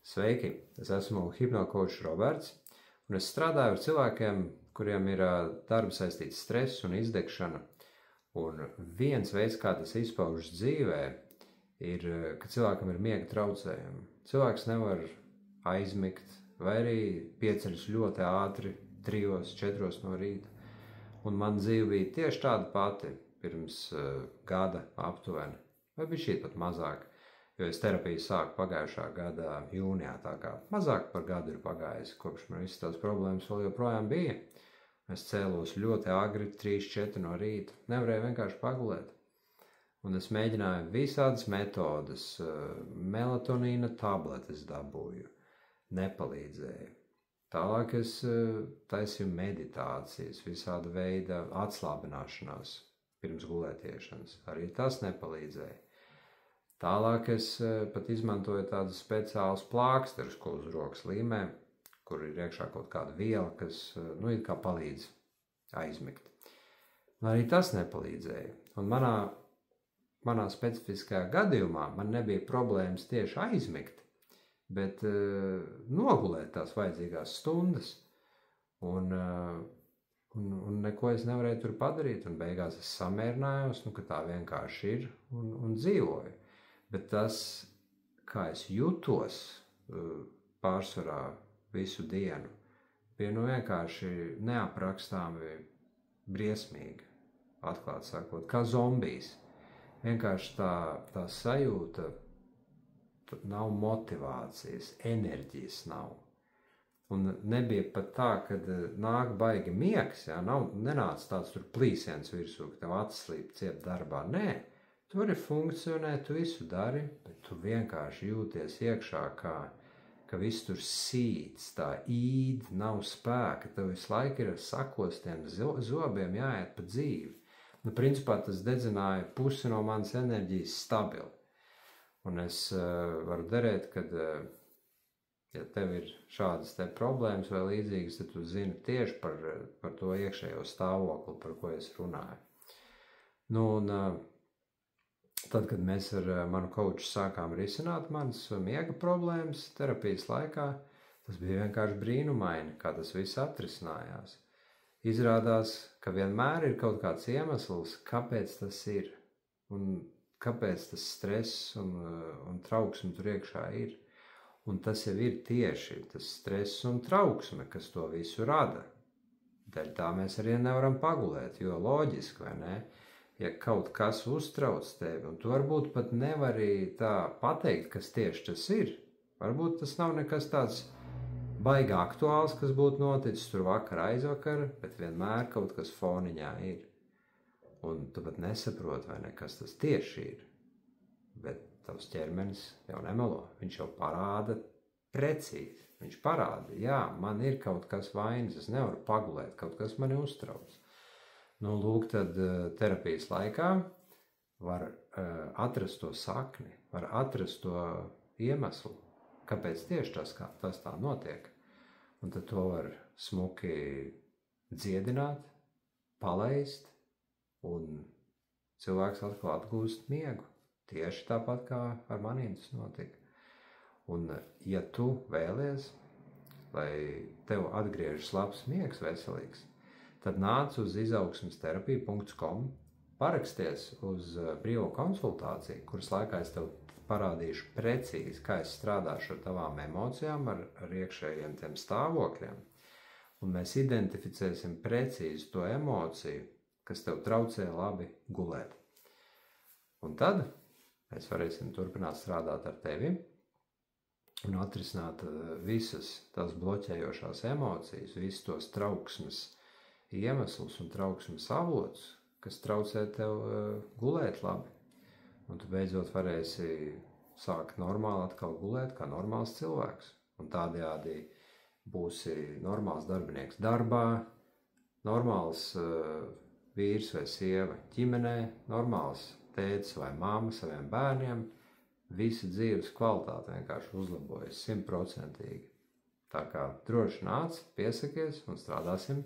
Sveiki! Es esmu hipnokočs Roberts, un es strādāju ar cilvēkiem, kuriem ir darba saistīts stress un izdegšana. Un viens veids, kā tas izpaužas dzīvē, ir, ka cilvēkam ir miega traucējumi. Cilvēks nevar aizmigt, vai arī pieceļas ļoti ātri, 3, 4 no rīta. Un man dzīve bija tieši tāda pati pirms gada aptuveni, vai bija šī pat mazāk. Jo es terapiju sāku pagājušā gada jūnijā, tā kā mazāk par gadu ir pagājis, kopš man visas tās problēmas vēl joprojām bija. Es cēlos ļoti agri, 3, 4 no rīta, nevarēju vienkārši pagulēt. Un es mēģināju visādas metodas, melatonīna tabletes dabūju, nepalīdzēja. Tālāk es taisīju meditācijas, visāda veida atslābināšanās pirms gulētiešanas, arī tas nepalīdzēja. Tālāk es pat izmantoju tādus speciālus plāksterus, ko uz rokas līmē, kur ir iekšā kaut kāda viela, kas, it kā palīdz aizmigt. Un arī tas nepalīdzēja. Un manā specifiskajā gadījumā man nebija problēmas tieši aizmigt, bet nogulēt tās vajadzīgās stundas. Un neko es nevarēju tur padarīt, un beigās es samierinājos, ka tā vienkārši ir, un dzīvoju. Bet tas, kā es jutos pārsvarā visu dienu, bija vienkārši neaprakstāmi briesmīgi, atklāti sakot, kā zombijs. Vienkārši tā sajūta, nav motivācijas, enerģijas nav. Un nebija pat tā, kad nāk baigi miegs, nenāca tāds tur plīsiens virsū, ka tev atslīp ciet darbā, nē. Tu vari funkcionēt, tu visu dari, bet tu vienkārši jūties iekšā, ka viss tur sīts, tā īd, nav spēka, tev visu laiku ir ar sakostiem zobiem jāiet pa dzīvi. Principā tas dedzināja pusi no manas enerģijas stabili. Un es varu derēt, kad, ja tev ir šādas te problēmas vai līdzīgas, tad tu zini tieši par to iekšējo stāvokli, par ko es runāju. Tad, kad mēs ar manu koču sākām risināt manas miega problēmas terapijas laikā, tas bija vienkārši brīnumaini, kā tas viss atrisinājās. Izrādās, ka vienmēr ir kaut kāds iemesls, kāpēc tas ir, un kāpēc tas stress un trauksme tur iekšā ir. Un tas jau ir tieši tas stress un trauksme, kas to visu rada. Dēļ tā mēs arī nevaram pagulēt, jo loģiski, vai ne? Ja kaut kas uztrauc tevi, un tu varbūt pat nevari tā pateikt, kas tieši tas ir, varbūt tas nav nekas tāds baigi aktuāls, kas būtu noticis tur vakar, aizvakar, bet vienmēr kaut kas foniņā ir. Un tu pat nesaproti, vai ne, kas tas tieši ir. Bet tavs ķermenis jau nemelo, viņš jau parāda precīzi. Viņš parāda, jā, man ir kaut kas vainas, es nevaru pagulēt, kaut kas mani uztrauc. Lūk, tad terapijas laikā var atrast to sakni, var atrast to iemeslu, kāpēc tieši tas tā notiek. Un tad to var smuki dziedināt, palaist, un cilvēks atkal atgūst miegu. Tieši tāpat kā ar maniem tas notika. Un ja tu vēlies, lai tev atgriežas labs miegs veselīgs, tad nāc uz izaugsmesterapija.com, paraksties uz brīvo konsultāciju, kuras laikā es tev parādīšu precīzi, kā es strādāšu ar tavām emocijām, ar iekšējiem tiem stāvokļiem, un mēs identificēsim precīzi to emociju, kas tev traucē labi gulēt. Un tad mēs varēsim turpināt strādāt ar tevi un atrisināt visas tās bloķējošās emocijas, visus tos trauksmes iemesls un trauksmes avots, kas traucē tev gulēt labi. Un tu beidzot varēsi sākt normāli atkal gulēt kā normāls cilvēks. Un tādējādi būsi normāls darbinieks darbā, normāls vīrs vai sieva ģimenē, normāls tētis vai mamma saviem bērniem. Visa dzīves kvalitāte vienkārši uzlabojas 100%. Tā kā droši nāc, piesakies un strādāsim